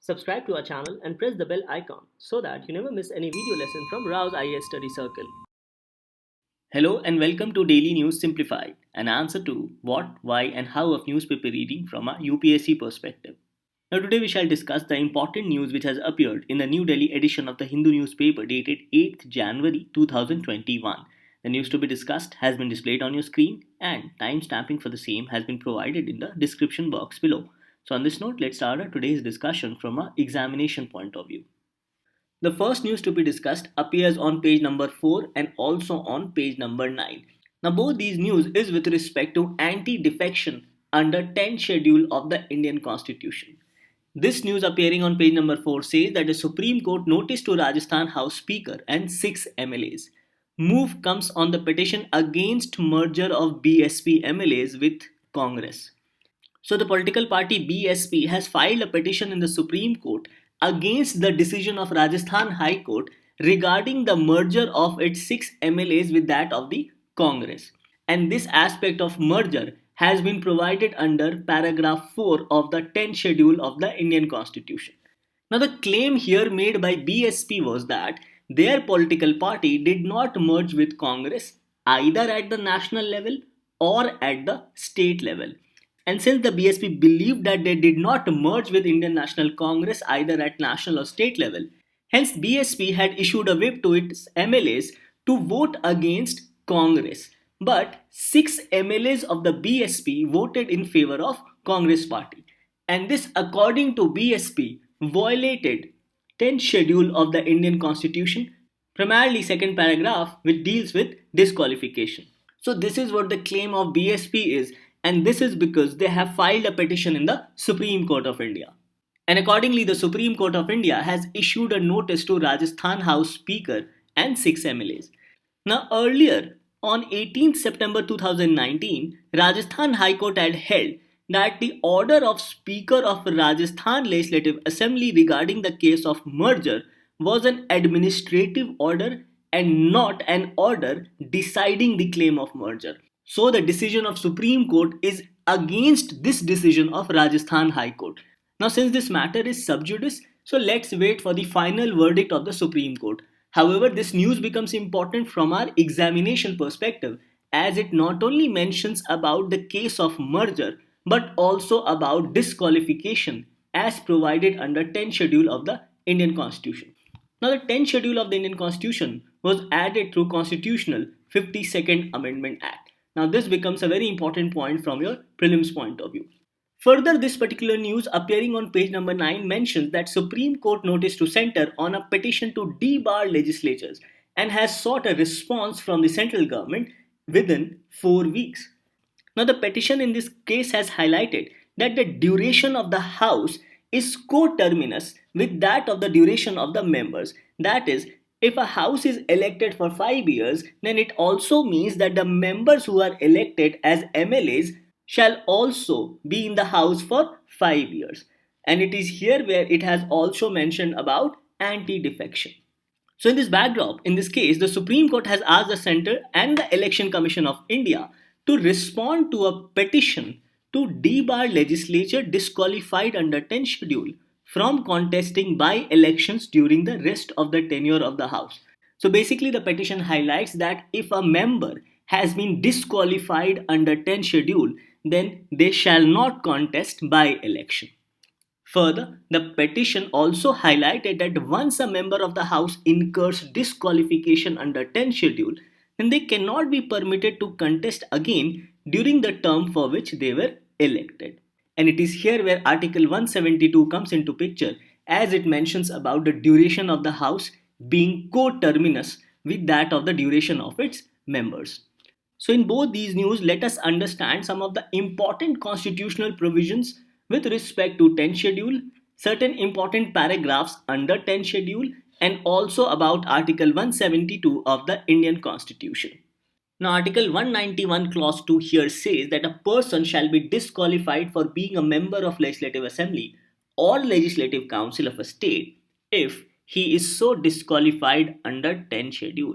Subscribe to our channel and press the bell icon so that you never miss any video lesson from Rao's IAS Study Circle. Hello and welcome to Daily News Simplified, an answer to what, why, and how of newspaper reading from a UPSC perspective. Now, today we shall discuss the important news which has appeared in the New Delhi edition of the Hindu newspaper dated 8th January 2021. The news to be discussed has been displayed on your screen, and time stamping for the same has been provided in the description box below. So, on this note, let's start our today's discussion from an examination point of view. The first news to be discussed appears on page number 4 and also on page number 9. Now, both these news is with respect to anti-defection under 10th schedule of the Indian Constitution. This news appearing on page number 4 says that the Supreme Court notice to Rajasthan House Speaker and 6 MLAs. Move comes on the petition against merger of BSP MLAs with Congress. So the political party BSP has filed a petition in the Supreme Court against the decision of Rajasthan High Court regarding the merger of its 6 MLAs with that of the Congress. And this aspect of merger has been provided under paragraph 4 of the 10th schedule of the Indian Constitution. Now, the claim here made by BSP was that their political party did not merge with Congress either at the national level or at the state level. And since the BSP believed that they did not merge with Indian National Congress either at national or state level, hence BSP had issued a whip to its MLAs to vote against Congress. But 6 MLAs of the BSP voted in favor of Congress party. And this, according to BSP, violated 10th schedule of the Indian Constitution, primarily second paragraph, which deals with disqualification. So this is what the claim of BSP is, and this is because they have filed a petition in the Supreme Court of India. And accordingly, the Supreme Court of India has issued a notice to Rajasthan House Speaker and 6 MLAs. Now, earlier, on 18th September 2019, Rajasthan High Court had held that the order of Speaker of Rajasthan Legislative Assembly regarding the case of merger was an administrative order and not an order deciding the claim of merger. So the decision of Supreme Court is against this decision of Rajasthan High Court. Now, since this matter is sub judice, so let's wait for the final verdict of the Supreme Court. However, this news becomes important from our examination perspective, as it not only mentions about the case of merger but also about disqualification as provided under 10th schedule of the Indian Constitution. Now, the 10th schedule of the Indian Constitution was added through Constitutional 52nd Amendment Act. Now, this becomes a very important point from your prelims point of view. Further, this particular news appearing on page number 9 mentions that Supreme Court notice to center on a petition to debar legislatures and has sought a response from the central government within 4 weeks. Now, the petition in this case has highlighted that the duration of the House is coterminous with that of the duration of the members. That is, if a house is elected for 5 years, then it also means that the members who are elected as MLAs shall also be in the house for 5 years. And it is here where it has also mentioned about anti-defection. So in this backdrop, in this case, the Supreme Court has asked the Centre and the Election Commission of India to respond to a petition to debar legislature disqualified under 10th schedule from contesting by elections during the rest of the tenure of the House. So basically, the petition highlights that if a member has been disqualified under 10th schedule, then they shall not contest by election. Further, the petition also highlighted that once a member of the House incurs disqualification under 10th schedule, then they cannot be permitted to contest again during the term for which they were elected. And it is here where Article 172 comes into picture, as it mentions about the duration of the House being coterminous with that of the duration of its members. So in both these news, let us understand some of the important constitutional provisions with respect to 10th schedule, certain important paragraphs under 10th schedule, and also about Article 172 of the Indian Constitution. Now, Article 191 Clause 2 here says that a person shall be disqualified for being a member of Legislative Assembly or Legislative Council of a state if he is so disqualified under 10th schedule.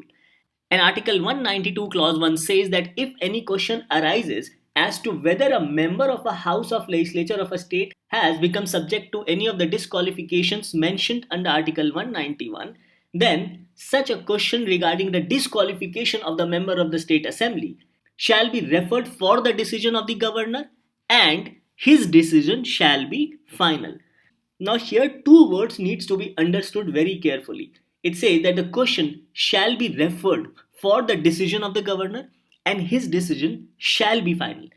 And Article 192 Clause 1 says that if any question arises as to whether a member of a house of legislature of a state has become subject to any of the disqualifications mentioned under Article 191, then such a question regarding the disqualification of the member of the state assembly shall be referred for the decision of the governor, and his decision shall be final. Now here two words needs to be understood very carefully. It says that the question shall be referred for the decision of the governor and his decision shall be final.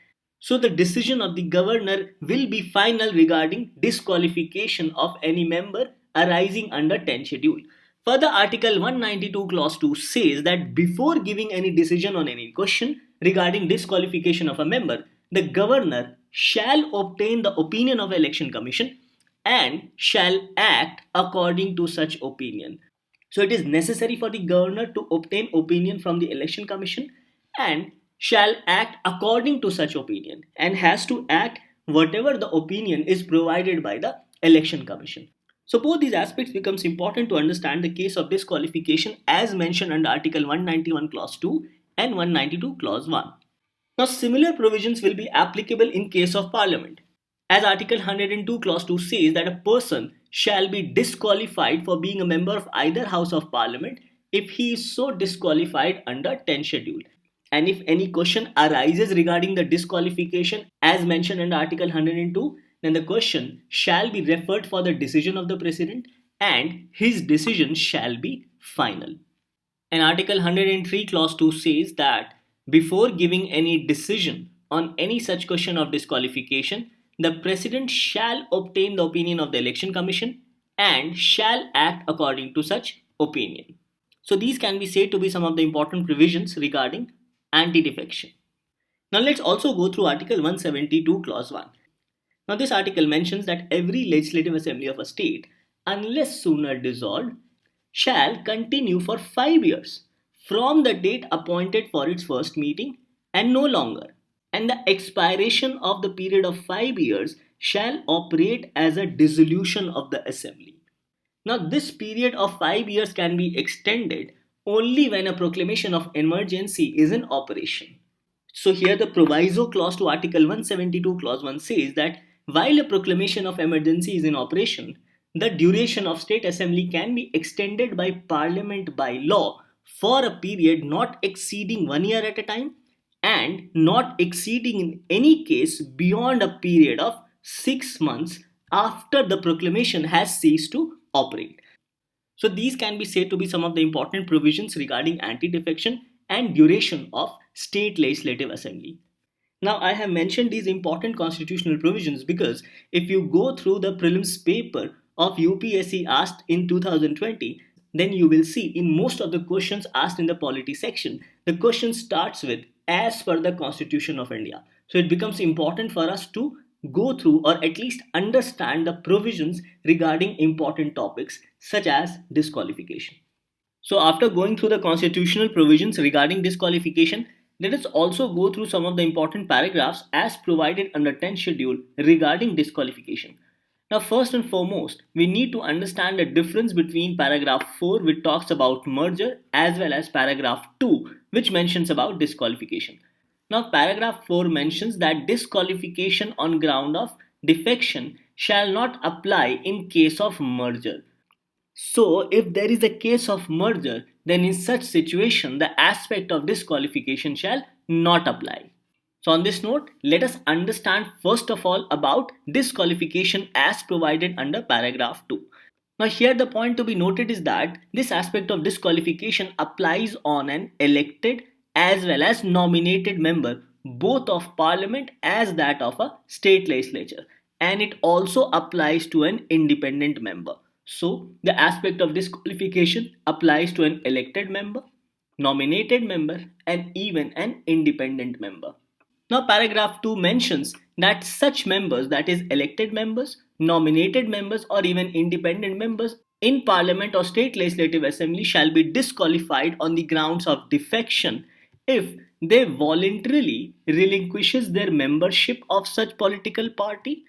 So the decision of the governor will be final regarding disqualification of any member arising under 10 schedule. Further, Article 192 clause 2 says that before giving any decision on any question regarding disqualification of a member, the governor shall obtain the opinion of election commission and shall act according to such opinion. So it is necessary for the governor to obtain opinion from the election commission and shall act according to such opinion and has to act whatever the opinion is provided by the election commission. So both these aspects becomes important to understand the case of disqualification as mentioned under Article 191 clause 2 and 192 clause 1. Now similar provisions will be applicable in case of parliament, as Article 102 clause 2 says that a person shall be disqualified for being a member of either house of parliament if he is so disqualified under 10 schedule. And if any question arises regarding the disqualification as mentioned under Article 102, then the question shall be referred for the decision of the president and his decision shall be final. And Article 103 clause 2 says that before giving any decision on any such question of disqualification, the president shall obtain the opinion of the election commission and shall act according to such opinion. So these can be said to be some of the important provisions regarding anti-defection. Now let's also go through Article 172 clause 1. Now this article mentions that every legislative assembly of a state, unless sooner dissolved, shall continue for 5 years from the date appointed for its first meeting and no longer, and the expiration of the period of 5 years shall operate as a dissolution of the assembly. Now this period of 5 years can be extended only when a proclamation of emergency is in operation. So here the proviso clause to Article 172 clause 1 says that while a proclamation of emergency is in operation, the duration of state assembly can be extended by parliament by law for a period not exceeding 1 year at a time and not exceeding in any case beyond a period of 6 months after the proclamation has ceased to operate. So these can be said to be some of the important provisions regarding anti-defection and duration of state legislative assembly. Now I have mentioned these important constitutional provisions because if you go through the prelims paper of UPSC asked in 2020, then you will see in most of the questions asked in the polity section, the question starts with as per the Constitution of India. So it becomes important for us to go through or at least understand the provisions regarding important topics such as disqualification. So after going through the constitutional provisions regarding disqualification, let us also go through some of the important paragraphs as provided under 10th schedule regarding disqualification. Now first and foremost, we need to understand the difference between paragraph 4 which talks about merger as well as paragraph 2 which mentions about disqualification. Now paragraph 4 mentions that disqualification on ground of defection shall not apply in case of merger. So if there is a case of merger, then in such situation the aspect of disqualification shall not apply. So on this note, let us understand first of all about disqualification as provided under paragraph 2. Now here the point to be noted is that this aspect of disqualification applies on an elected as well as nominated member both of parliament as that of a state legislature, and it also applies to an independent member. So the aspect of disqualification applies to an elected member, nominated member and even an independent member. Now paragraph 2 mentions that such members, that is elected members, nominated members or even independent members in parliament or state legislative assembly shall be disqualified on the grounds of defection if they voluntarily relinquishes their membership of such political party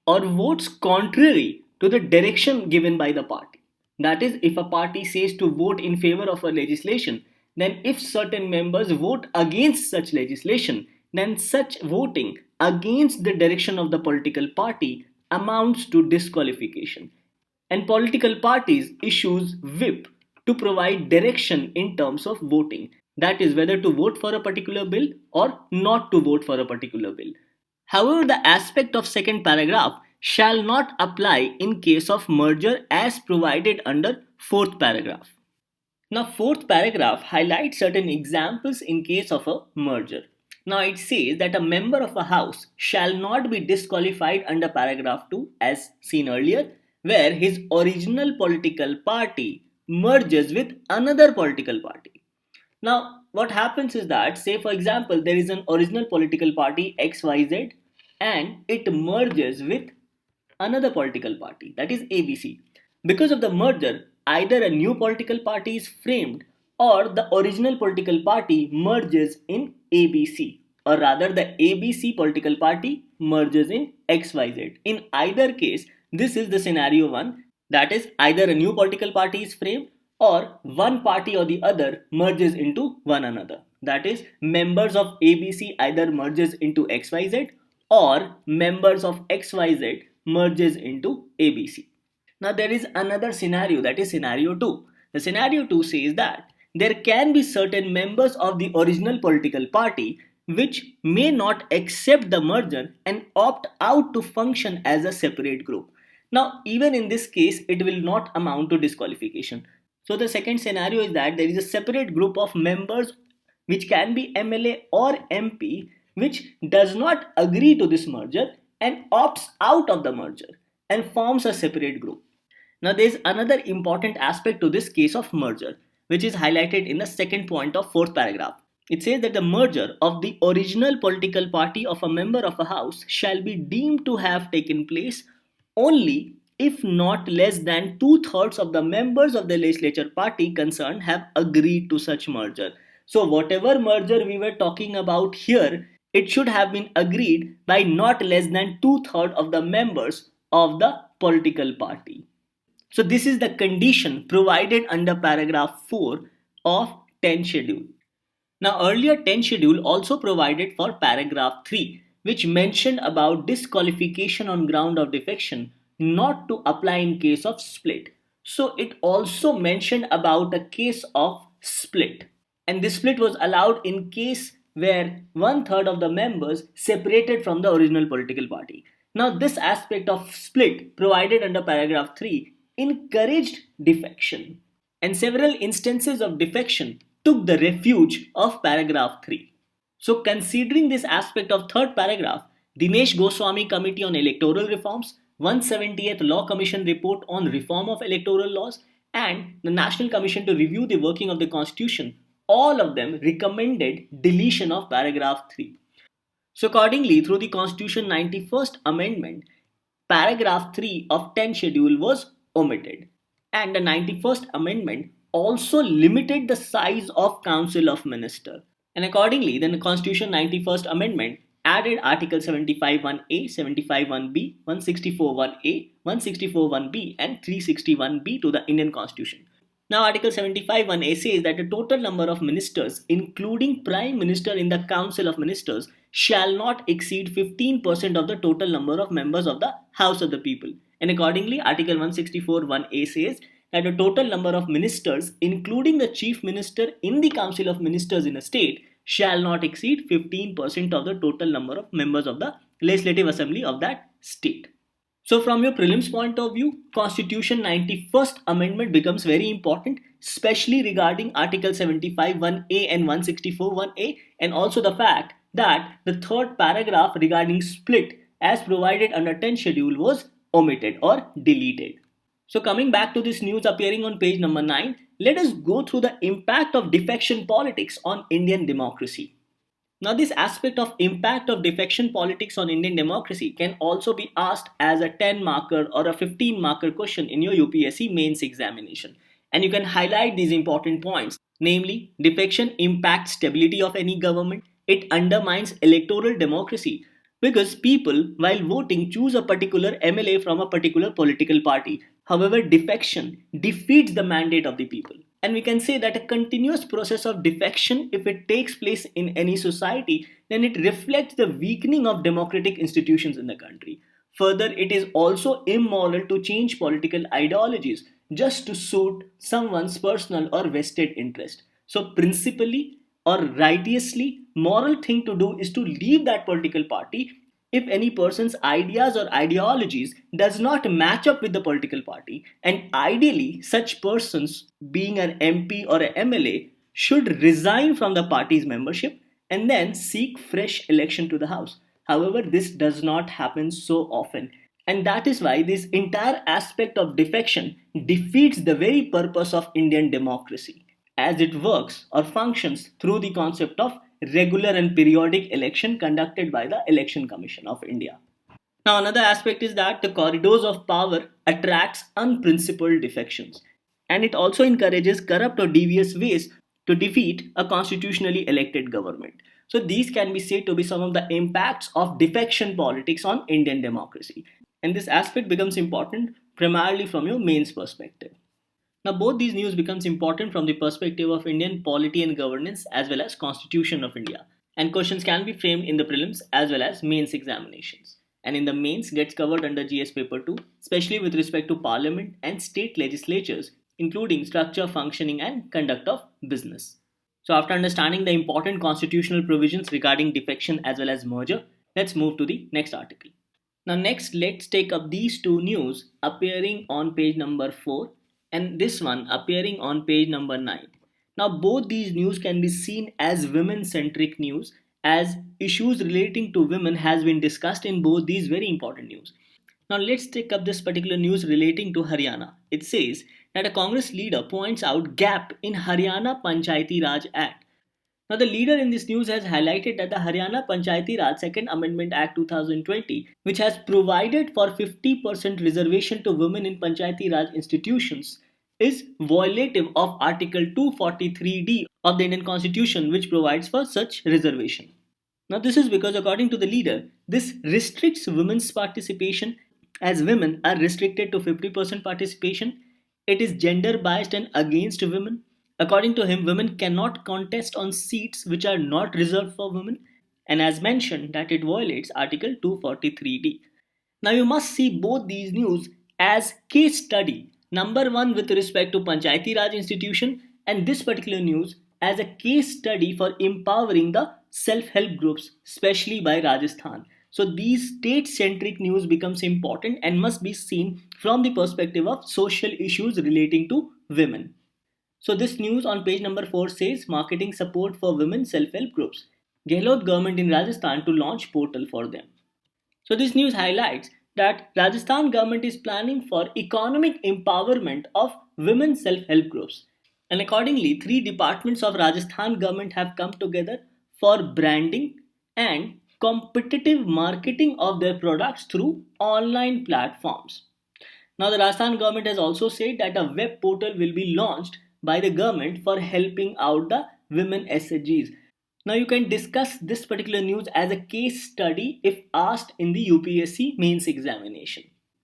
or votes contrary to the direction given by the party. That is, if a party says to vote in favor of a legislation, then if certain members vote against such legislation, then such voting against the direction of the political party amounts to disqualification. And political parties issues whip to provide direction in terms of voting, that is whether to vote for a particular bill or not to vote for a particular bill. However, the aspect of second paragraph shall not apply in case of merger as provided under fourth paragraph. Now, fourth paragraph highlights certain examples in case of a merger. Now, it says that a member of a house shall not be disqualified under paragraph 2 as seen earlier, where his original political party merges with another political party. Now, what happens is that, say for example, there is an original political party XYZ and it merges with another political party, that is ABC. Because of the merger, either a new political party is framed or the original political party merges in ABC, or rather, the ABC political party merges in XYZ. In either case, this is the scenario 1, that is, either a new political party is framed or one party or the other merges into one another. That is, members of ABC either merges into XYZ or members of XYZ merges into ABC. Now there is another scenario, that is scenario 2. The scenario 2 says that there can be certain members of the original political party which may not accept the merger and opt out to function as a separate group. Now even in this case it will not amount to disqualification. So the second scenario is that there is a separate group of members which can be MLA or MP which does not agree to this merger and opts out of the merger and forms a separate group. Now there is another important aspect to this case of merger which is highlighted in the second point of fourth paragraph. It says that the merger of the original political party of a member of a house shall be deemed to have taken place only if not less than two-thirds of the members of the legislature party concerned have agreed to such merger. So whatever merger we were talking about here, it should have been agreed by not less than two-thirds of the members of the political party. So this is the condition provided under paragraph 4 of 10 schedule. Now earlier 10 schedule also provided for paragraph 3 which mentioned about disqualification on ground of defection not to apply in case of split. So it also mentioned about a case of split, and this split was allowed in case where one-third of the members separated from the original political party. Now this aspect of split provided under paragraph 3 encouraged defection, and several instances of defection took the refuge of paragraph 3. So considering this aspect of third paragraph, Dinesh Goswami Committee on Electoral Reforms, 170th Law Commission report on reform of electoral laws, and the National Commission to review the working of the Constitution, all of them recommended deletion of paragraph 3. So accordingly, through the Constitution 91st Amendment, paragraph 3 of 10 schedule was omitted, and the 91st Amendment also limited the size of Council of Minister. And accordingly, then the Constitution 91st Amendment added Article 75(1)A, 75(1)B, 164(1)A, 164(1)B and 361(b) to the Indian Constitution. Now Article 75(1)A says that the total number of ministers, including Prime Minister in the Council of Ministers, shall not exceed 15% of the total number of members of the House of the People. And accordingly, Article 164(1)A says that the total number of ministers, including the Chief Minister in the Council of Ministers in a state, shall not exceed 15% of the total number of members of the Legislative Assembly of that state. So from your prelims point of view, Constitution 91st Amendment becomes very important, especially regarding Article 75(1)A and 164(1)A, and also the fact that the third paragraph regarding split as provided under 10 schedule was omitted or deleted. So coming back to this news appearing on page number 9, let us go through the impact of defection politics on Indian democracy. Now this aspect of impact of defection politics on Indian democracy can also be asked as a 10 marker or a 15 marker question in your UPSC mains examination. And you can highlight these important points, namely defection impacts stability of any government, it undermines electoral democracy because people while voting choose a particular MLA from a particular political party. However, defection defeats the mandate of the people. And we can say that a continuous process of defection, if it takes place in any society, then it reflects the weakening of democratic institutions in the country. Further, it is also immoral to change political ideologies just to suit someone's personal or vested interest. So, principally or righteously, moral thing to do is to leave that political party if any person's ideas or ideologies does not match up with the political party, and ideally such persons, being an MP or an MLA, should resign from the party's membership and then seek fresh election to the house. However, this does not happen so often, and that is why this entire aspect of defection defeats the very purpose of Indian democracy, as it works or functions through the concept of regular and periodic election conducted by the Election Commission of India. Now, another aspect is that the corridors of power attracts unprincipled defections, and it also encourages corrupt or devious ways to defeat a constitutionally elected government. So these can be said to be some of the impacts of defection politics on Indian democracy. And this aspect becomes important primarily from your mains perspective. Now, both these news becomes important from the perspective of Indian polity and governance as well as Constitution of India. And questions can be framed in the prelims as well as mains examinations. And in the mains gets covered under GS paper 2, especially with respect to parliament and state legislatures, including structure, functioning and conduct of business. So after understanding the important constitutional provisions regarding defection as well as merger, let's move to the next article. Now next let's take up these two news appearing on page number 4 and this one appearing on page number 9. Now both these news can be seen as women centric news, as issues relating to women has been discussed in both these very important news. Now let's take up this particular news relating to Haryana. It says that a Congress leader points out gap in Haryana Panchayati Raj Act. Now, the leader in this news has highlighted that the Haryana Panchayati Raj Second Amendment Act 2020, which has provided for 50% reservation to women in Panchayati Raj institutions, is violative of Article 243D of the Indian Constitution, which provides for such reservation. Now, this is because, according to the leader, this restricts women's participation, as women are restricted to 50% participation. It is gender biased and against women. According to him, women cannot contest on seats which are not reserved for women, and as mentioned, that it violates Article 243D. Now, you must see both these news as case study. Number one, with respect to Panchayati Raj institution, and this particular news as a case study for empowering the self-help groups, especially by Rajasthan. So these state-centric news becomes important and must be seen from the perspective of social issues relating to women. So this news on page number 4 says marketing support for women self-help groups. Gehlot government in Rajasthan to launch portal for them. So this news highlights that Rajasthan government is planning for economic empowerment of women self-help groups. And accordingly, three departments of Rajasthan government have come together for branding and competitive marketing of their products through online platforms. Now, the Rajasthan government has also said that a web portal will be launched by the government for helping out the women SHGs. Now, you can discuss this particular news as a case study if asked in the UPSC mains examination.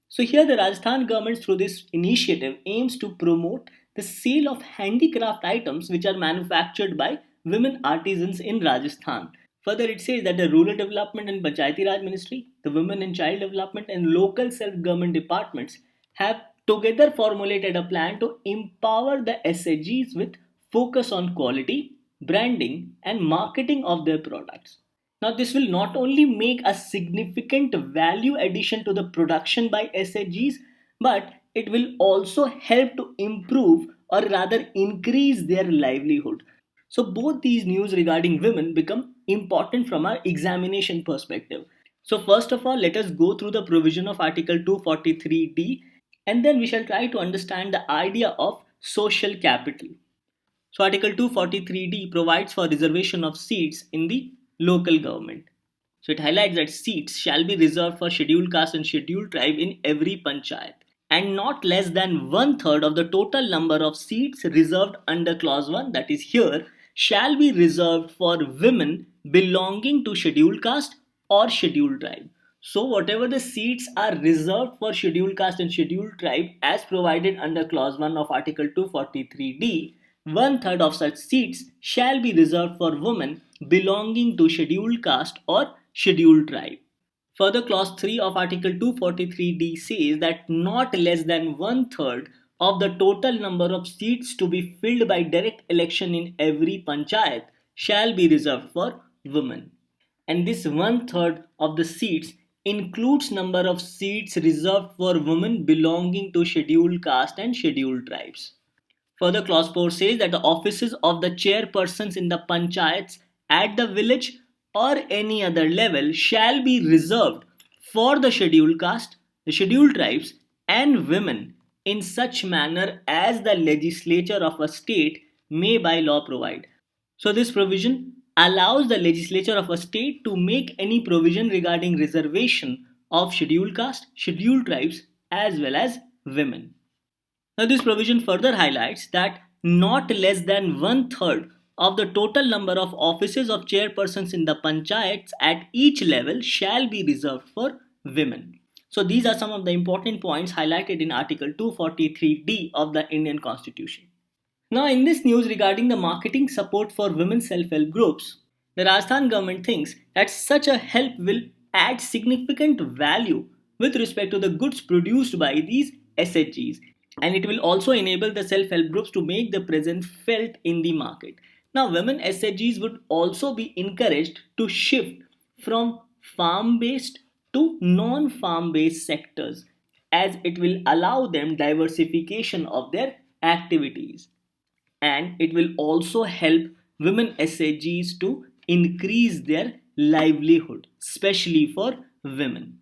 So, here the Rajasthan government, through this initiative, aims to promote the sale of handicraft items which are manufactured by women artisans in Rajasthan. Further, it says that the Rural Development and Panchayati Raj Ministry, the Women and Child Development, and local self-government departments have together formulated a plan to empower the SHGs with focus on quality, branding, and marketing of their products. Now, this will not only make a significant value addition to the production by SHGs, but it will also help to improve or rather increase their livelihood. So both these news regarding women become important from our examination perspective. So first of all, let us go through the provision of Article 243D, and then we shall try to understand the idea of social capital. So Article 243D provides for reservation of seats in the local government. So it highlights that seats shall be reserved for scheduled caste and scheduled tribe in every panchayat, and not less than one third of the total number of seats reserved under clause 1, that is here, shall be reserved for women belonging to scheduled caste or scheduled tribe. So whatever the seats are reserved for scheduled caste and scheduled tribe as provided under clause 1 of Article 243D, one third of such seats shall be reserved for women belonging to scheduled caste or scheduled tribe. Further, Clause 3 of Article 243D says that not less than one third of the total number of seats to be filled by direct election in every panchayat shall be reserved for women. And this one third of the seats includes number of seats reserved for women belonging to scheduled caste and scheduled tribes. Further, clause 4 says that the offices of the chairpersons in the panchayats at the village or any other level shall be reserved for the scheduled caste, the scheduled tribes, and women in such manner as the legislature of a state may by law provide. So, this provision allows the legislature of a state to make any provision regarding reservation of scheduled caste, scheduled tribes, as well as women. Now, this provision further highlights that not less than one third of the total number of offices of chairpersons in the panchayats at each level shall be reserved for women. So, these are some of the important points highlighted in Article 243D of the Indian Constitution. Now, in this news regarding the marketing support for women self help groups, the Rajasthan government thinks that such a help will add significant value with respect to the goods produced by these SHGs, and it will also enable the self help groups to make their presence felt in the market. Now, women SHGs would also be encouraged to shift from farm based to non farm based sectors, as it will allow them diversification of their activities, and it will also help women SHGs to increase their livelihood, especially for women.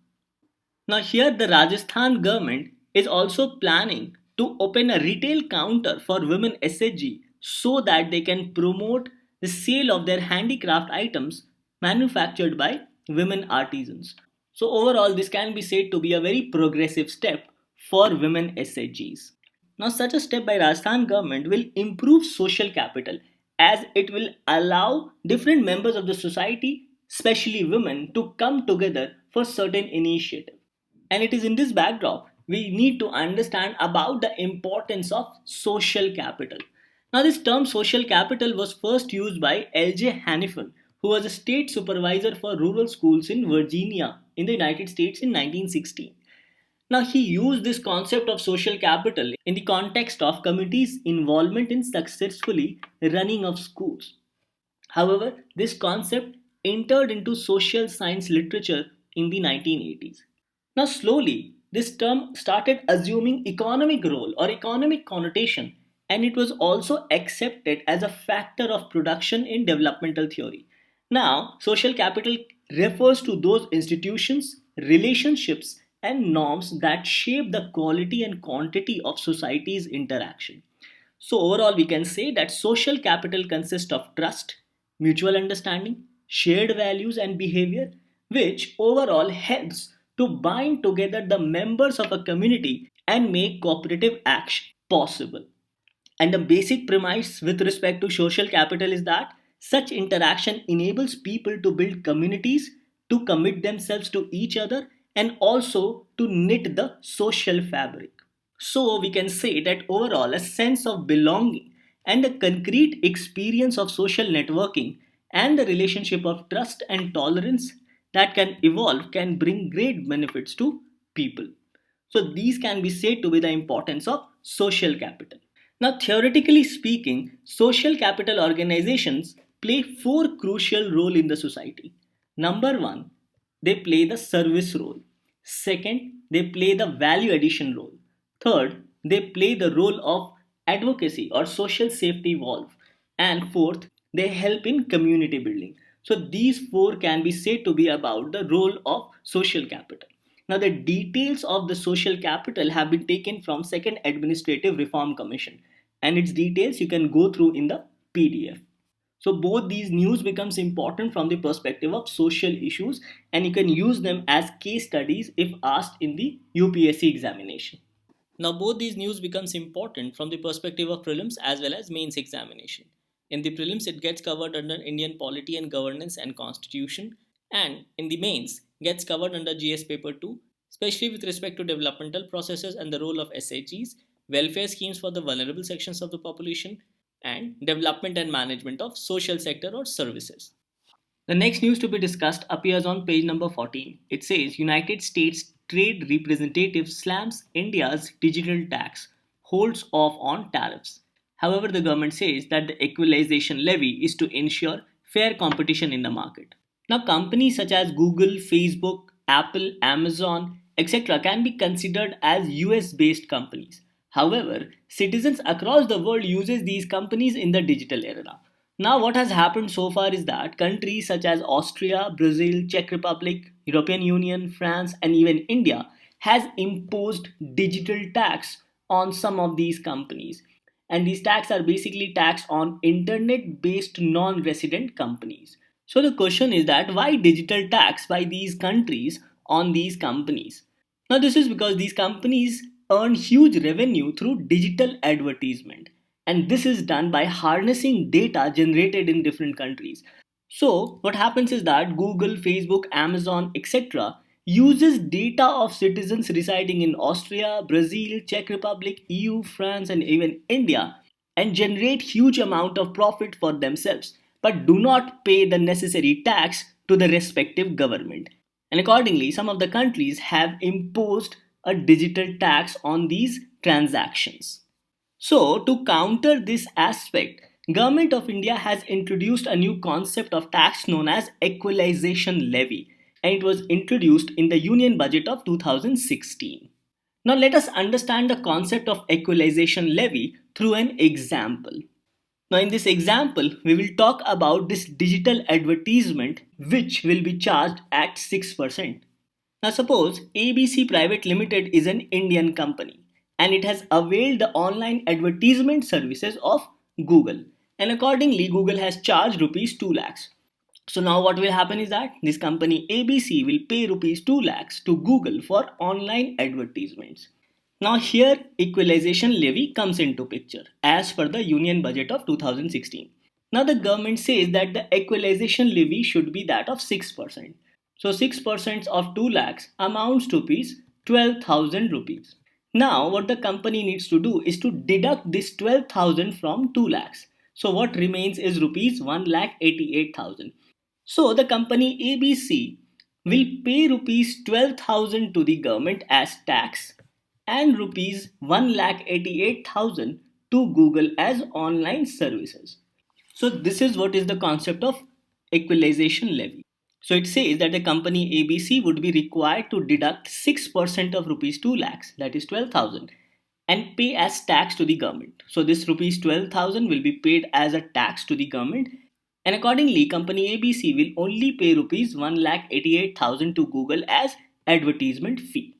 Now, here the Rajasthan government is also planning to open a retail counter for women SHG so that they can promote the sale of their handicraft items manufactured by women artisans. So, overall, this can be said to be a very progressive step for women SHGs. Now, such a step by Rajasthan government will improve social capital as it will allow different members of the society, especially women, to come together for certain initiative. And it is in this backdrop we need to understand about the importance of social capital. Now, this term social capital was first used by L.J. Hannifin, who was a state supervisor for rural schools in Virginia in the United States in 1916. Now, he used this concept of social capital in the context of communities' involvement in successfully running of schools. However, this concept entered into social science literature in the 1980s. Now, slowly, this term started assuming economic role or economic connotation, and it was also accepted as a factor of production in developmental theory. Now, social capital refers to those institutions, relationships, and norms that shape the quality and quantity of society's interaction. So, overall, we can say that social capital consists of trust, mutual understanding, shared values, and behavior, which overall helps to bind together the members of a community and make cooperative action possible. And the basic premise with respect to social capital is that such interaction enables people to build communities, to commit themselves to each other, and also to knit the social fabric. So, we can say that overall, a sense of belonging and a concrete experience of social networking and the relationship of trust and tolerance that can evolve can bring great benefits to people. So, these can be said to be the importance of social capital. Now, theoretically speaking, social capital organizations play four crucial roles in the society. Number one, they play the service role. Second, they play the value addition role. Third, they play the role of advocacy or social safety valve. And fourth, they help in community building. So these four can be said to be about the role of social capital. Now the details of the social capital have been taken from Second Administrative Reform Commission, and its details you can go through in the PDF. So both these news becomes important from the perspective of social issues, and you can use them as case studies if asked in the UPSC examination. Now both these news becomes important from the perspective of prelims as well as mains examination. In the prelims it gets covered under Indian polity and governance and constitution, and in the mains gets covered under GS paper 2, especially with respect to developmental processes and the role of SHGs, welfare schemes for the vulnerable sections of the population, and development and management of social sector or services. The next news to be discussed appears on page number 14. It says United States Trade Representative slams India's digital tax, holds off on tariffs. However, the government says that the equalization levy is to ensure fair competition in the market. Now, companies such as Google, Facebook, Apple, Amazon, etc., can be considered as US based companies. However, citizens across the world uses these companies in the digital era. Now, what has happened so far is that countries such as Austria, Brazil, Czech Republic, European Union, France, and even India has imposed digital tax on some of these companies. And these tax are basically tax on internet based non-resident companies. So the question is that why digital tax by these countries on these companies? Now this is because these companies earn huge revenue through digital advertisement, and this is done by harnessing data generated in different countries. So what happens is that Google, Facebook, Amazon, etc. uses data of citizens residing in Austria, Brazil, Czech Republic, EU, France, and even India, and generate huge amount of profit for themselves, but do not pay the necessary tax to the respective government. And accordingly, some of the countries have imposed a digital tax on these transactions. So, to counter this aspect, Government of India has introduced a new concept of tax known as equalization levy, and it was introduced in the Union Budget of 2016. Now let us understand the concept of equalization levy through an example. Now in this example, we will talk about this digital advertisement which will be charged at 6%. Now suppose ABC Private Limited is an Indian company and it has availed the online advertisement services of Google, and accordingly Google has charged rupees 2 lakhs. So now what will happen is that this company ABC will pay rupees 2 lakhs to Google for online advertisements. Now here equalization levy comes into picture as per the Union Budget of 2016. Now the government says that the equalization levy should be that of 6%. So 6% of 2 lakhs amounts to rupees 12,000 rupees. Now what the company needs to do is to deduct this 12,000 from 2 lakhs. So what remains is rupees 1 lakh 88,000. So the company ABC will pay rupees 12,000 to the government as tax and rupees 1,88,000 to Google as online services. So this is what is the concept of equalization levy. So it says that the company ABC would be required to deduct 6% of rupees 2 lakhs, that is 12,000, and pay as tax to the government. So this rupees 12,000 will be paid as a tax to the government, and accordingly company ABC will only pay rupees 1,88,000 to Google as advertisement fee.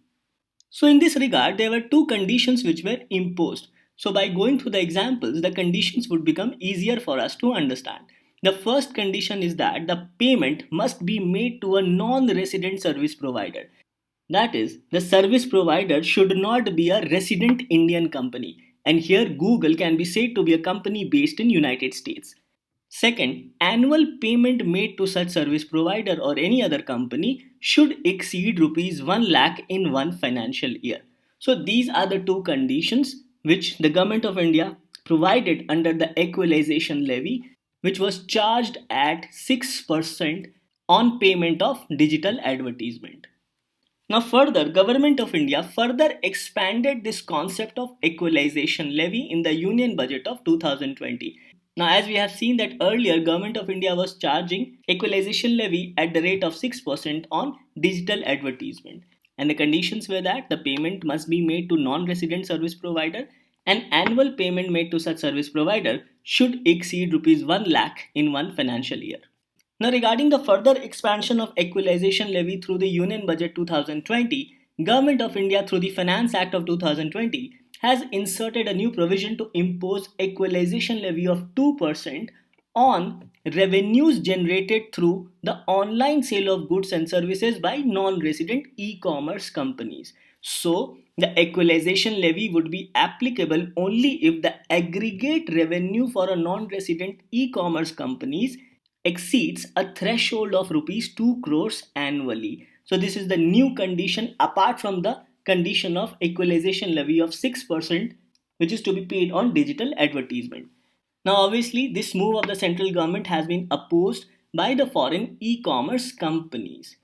So in this regard, there were two conditions which were imposed. So by going through the examples, the conditions would become easier for us to understand. The first condition is that the payment must be made to a non-resident service provider. That is, the service provider should not be a resident Indian company. And here Google can be said to be a company based in United States. Second, annual payment made to such service provider or any other company should exceed rupees 1 lakh in one financial year. So these are the two conditions which the government of India provided under the equalization levy, which was charged at 6% on payment of digital advertisement. Now further, Government of India further expanded this concept of equalization levy in the Union Budget of 2020. Now as we have seen that earlier Government of India was charging equalization levy at the rate of 6% on digital advertisement, and the conditions were that the payment must be made to non-resident service provider and annual payment made to such service provider should exceed rupees 1 lakh in one financial year. Now, regarding the further expansion of equalization levy through the Union Budget 2020, Government of India through the Finance Act of 2020 has inserted a new provision to impose equalization levy of 2% on revenues generated through the online sale of goods and services by non-resident e-commerce companies. So, the equalization levy would be applicable only if the aggregate revenue for a non-resident e-commerce companies exceeds a threshold of rupees 2 crores annually. So this is the new condition apart from the condition of equalization levy of 6% which is to be paid on digital advertisement. Now, obviously, this move of the central government has been opposed by the foreign e commerce companies.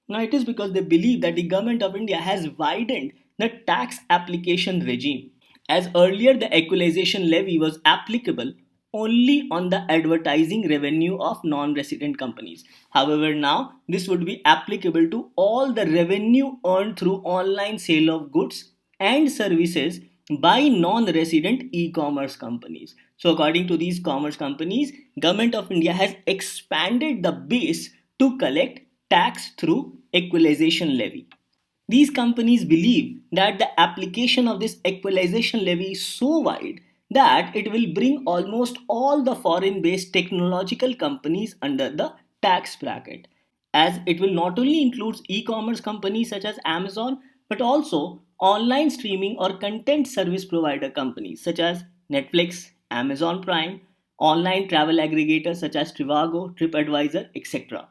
Now, it is because they believe that the government of India has widened the tax application regime. As earlier, the equalization levy was applicable only on the advertising revenue of non resident companies. However, now this would be applicable to all the revenue earned through online sale of goods and services by non-resident e-commerce companies. So according to these commerce companies, government of India has expanded the base to collect tax through equalization levy. These companies believe that the application of this equalization levy is so wide that it will bring almost all the foreign based technological companies under the tax bracket, as it will not only include e commerce companies such as Amazon but also online streaming or content service provider companies such as Netflix, Amazon Prime, online travel aggregators such as Trivago, TripAdvisor, etc.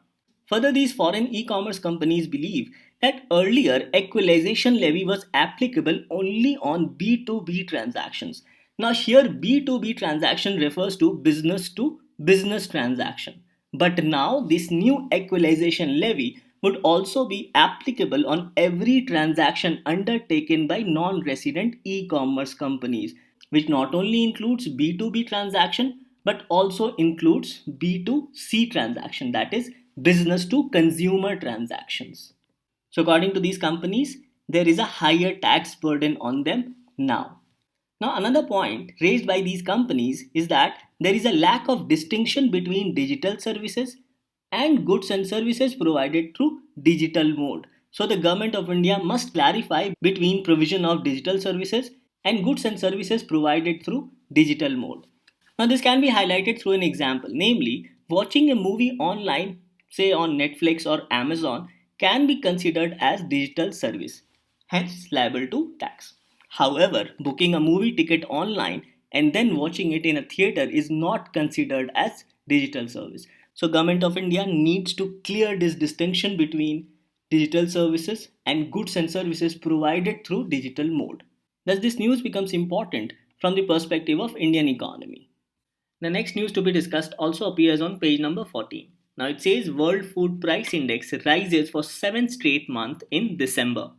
Further, these foreign e-commerce companies believe that earlier equalization levy was applicable only on B2B transactions. Now here B2B transaction refers to business transaction. But now this new equalization levy would also be applicable on every transaction undertaken by non-resident e-commerce companies, which not only includes B2B transaction but also includes B2C transaction, that is business to consumer transactions. So according to these companies, there is a higher tax burden on them now. Now, another point raised by these companies is that there is a lack of distinction between digital services and goods and services provided through digital mode. So, the government of India must clarify between provision of digital services and goods and services provided through digital mode. Now, this can be highlighted through an example, namely, watching a movie online, say on Netflix or Amazon, can be considered as digital service, hence liable to tax. However, booking a movie ticket online and then watching it in a theater is not considered as digital service. So government of India needs to clear this distinction between digital services and goods and services provided through digital mode. Thus this news becomes important from the perspective of Indian economy. The next news to be discussed also appears on page number 14. Now it says World Food Price Index rises for 7th straight month in December.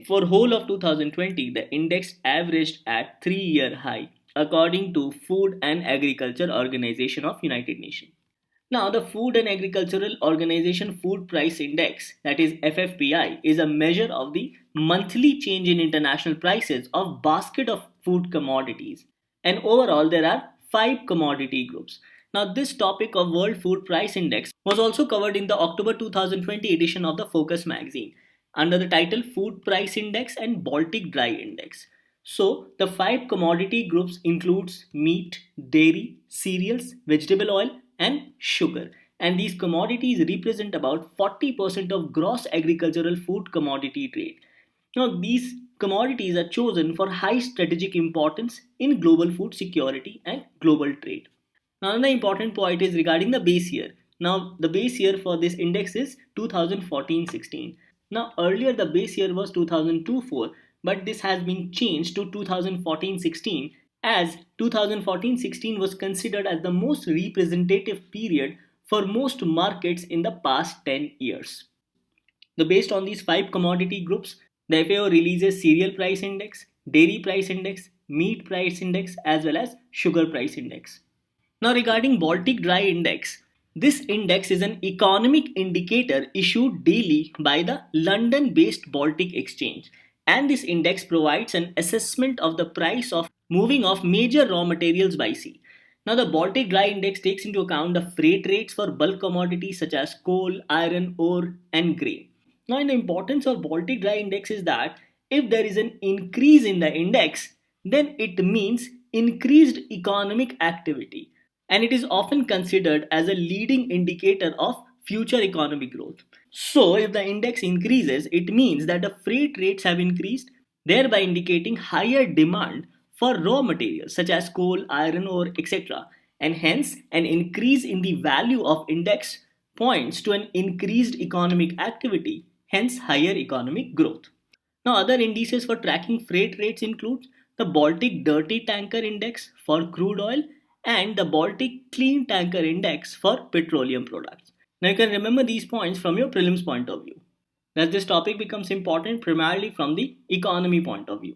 For whole of 2020, the index averaged at 3-year high according to Food and Agriculture Organization of United Nations. Now, the Food and Agricultural Organization Food Price Index, that is FFPI, is a measure of the monthly change in international prices of basket of food commodities. And overall, there are 5 commodity groups. Now, this topic of World Food Price Index was also covered in the October 2020 edition of the Focus magazine under the title Food Price Index and Baltic Dry Index. So, the 5 commodity groups includes meat, dairy, cereals, vegetable oil, and sugar. And these commodities represent about 40% of gross agricultural food commodity trade. Now, these commodities are chosen for high strategic importance in global food security and global trade. Now, another important point is regarding the base year. Now, the base year for this index is 2014-16. Now, earlier the base year was 2002-4, but this has been changed to 2014-16 as 2014-16 was considered as the most representative period for most markets in the past 10 years. So based on these 5 commodity groups, the FAO releases cereal price index, dairy price index, meat price index, as well as sugar price index. Now, regarding Baltic Dry Index, this index is an economic indicator issued daily by the London based Baltic Exchange. And this index provides an assessment of the price of moving of major raw materials by sea. Now, the Baltic Dry Index takes into account the freight rates for bulk commodities such as coal, iron, ore, and grain. Now, the importance of Baltic Dry Index is that if there is an increase in the index, then it means increased economic activity, and it is often considered as a leading indicator of future economic growth. So, if the index increases, it means that the freight rates have increased, thereby indicating higher demand for raw materials such as coal, iron ore, etc. And hence, an increase in the value of index points to an increased economic activity, hence higher economic growth. Now, other indices for tracking freight rates include the Baltic Dirty Tanker Index for crude oil and the Baltic Clean Tanker Index for petroleum products. Now you can remember these points from your prelims point of view. Thus this topic becomes important primarily from the economy point of view.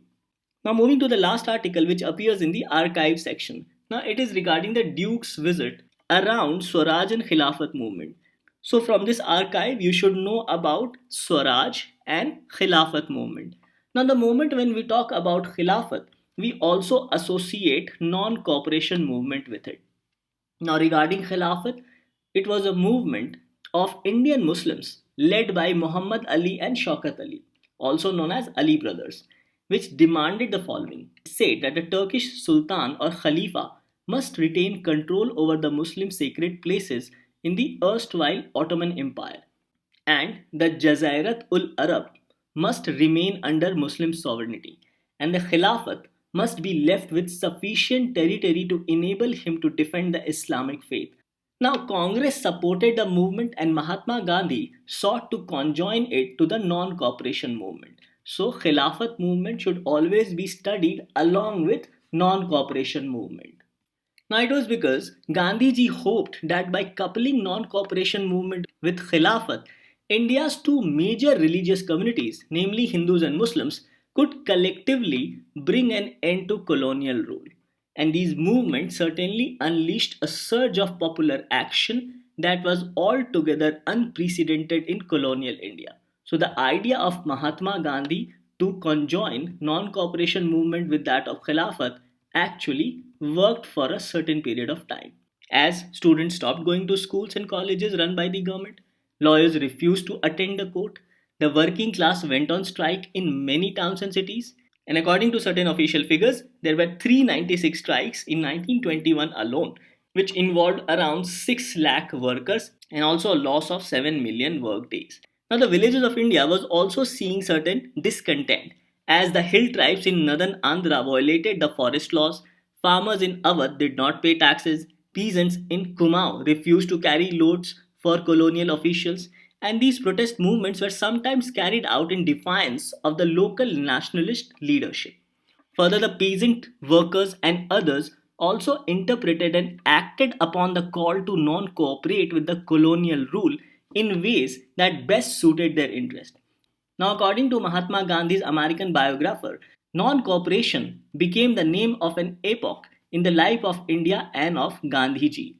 Now moving to the last article which appears in the archive section. Now it is regarding the Duke's visit around Swaraj and Khilafat movement. So from this archive you should know about Swaraj and Khilafat movement. Now the moment when we talk about Khilafat, we also associate non-cooperation movement with it. Now, regarding Khilafat, it was a movement of Indian Muslims led by Muhammad Ali and Shaukat Ali, also known as Ali brothers, which demanded the following. It said that the Turkish Sultan or Khalifa must retain control over the Muslim sacred places in the erstwhile Ottoman Empire, and the Jazirat ul Arab must remain under Muslim sovereignty, and the Khilafat must be left with sufficient territory to enable him to defend the Islamic faith. Now, Congress supported the movement, and Mahatma Gandhi sought to conjoin it to the non cooperation movement. So, Khilafat movement should always be studied along with non cooperation movement. Now it was because Gandhiji hoped that by coupling non-cooperation movement with Khilafat, India's two major religious communities, namely Hindus and Muslims, could collectively bring an end to colonial rule. And these movements certainly unleashed a surge of popular action that was altogether unprecedented in colonial India. So the idea of Mahatma Gandhi to conjoin non-cooperation movement with that of Khilafat actually worked for a certain period of time. As students stopped going to schools and colleges run by the government, lawyers refused to attend the court, the working class went on strike in many towns and cities, and according to certain official figures, there were 396 strikes in 1921 alone, which involved around 6 lakh workers and also a loss of 7 million work days. Now, the villages of India was also seeing certain discontent as the hill tribes in northern Andhra violated the forest laws, farmers in Awadh did not pay taxes, peasants in Kumaon refused to carry loads for colonial officials, and these protest movements were sometimes carried out in defiance of the local nationalist leadership. Further, the peasant workers and others also interpreted and acted upon the call to non cooperate with the colonial rule in ways that best suited their interest. Now, according to Mahatma Gandhi's American biographer, non cooperation became the name of an epoch in the life of India and of Gandhiji.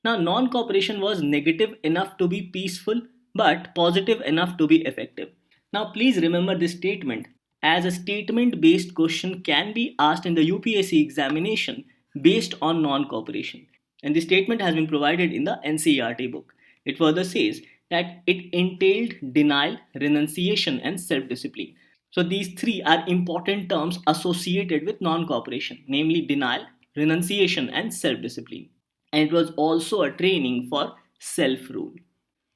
Now, non cooperation was negative enough to be peaceful but positive enough to be effective. Now, please remember this statement as a statement based question can be asked in the UPSC examination based on non cooperation. And this statement has been provided in the NCERT book. It further says that it entailed denial, renunciation, and self discipline. So, these three are important terms associated with non cooperation, namely denial, renunciation, and self discipline. And it was also a training for self rule.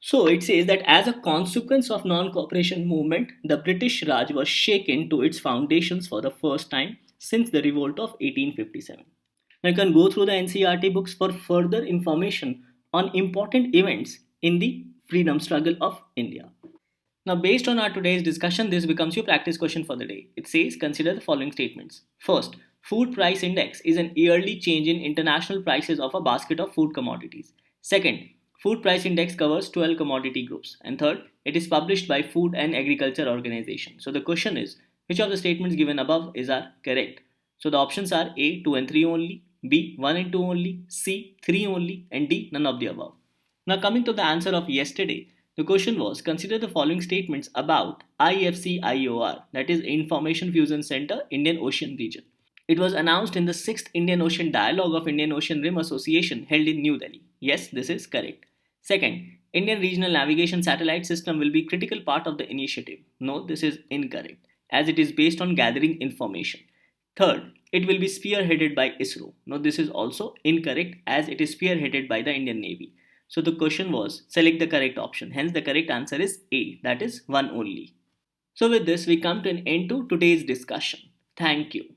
So it says that as a consequence of non-cooperation movement, the British Raj was shaken to its foundations for the first time since the revolt of 1857. Now you can go through the NCERT books for further information on important events in the freedom struggle of India. Now, based on our today's discussion, this becomes your practice question for the day. It says, consider the following statements. First, food price index is an yearly change in international prices of a basket of food commodities. Second, food price index covers 12 commodity groups. And third, it is published by Food and Agriculture Organization. So the question is, which of the statements given above are correct? So the options are A, 2 and 3 only, B, 1 and 2 only, C, 3 only, and D, none of the above. Now coming to the answer of yesterday, the question was consider the following statements about IFC-IOR, that is Information Fusion Center, Indian Ocean Region. It was announced in the 6th Indian Ocean Dialogue of Indian Ocean Rim Association held in New Delhi. Yes, this is correct. Second, Indian Regional Navigation Satellite System will be critical part of the initiative. No, this is incorrect, as it is based on gathering information. Third, it will be spearheaded by ISRO. No, this is also incorrect, as it is spearheaded by the Indian Navy. So the question was select the correct option. Hence the correct answer is A, that is 1 only. So with this we come to an end to today's discussion. Thank you.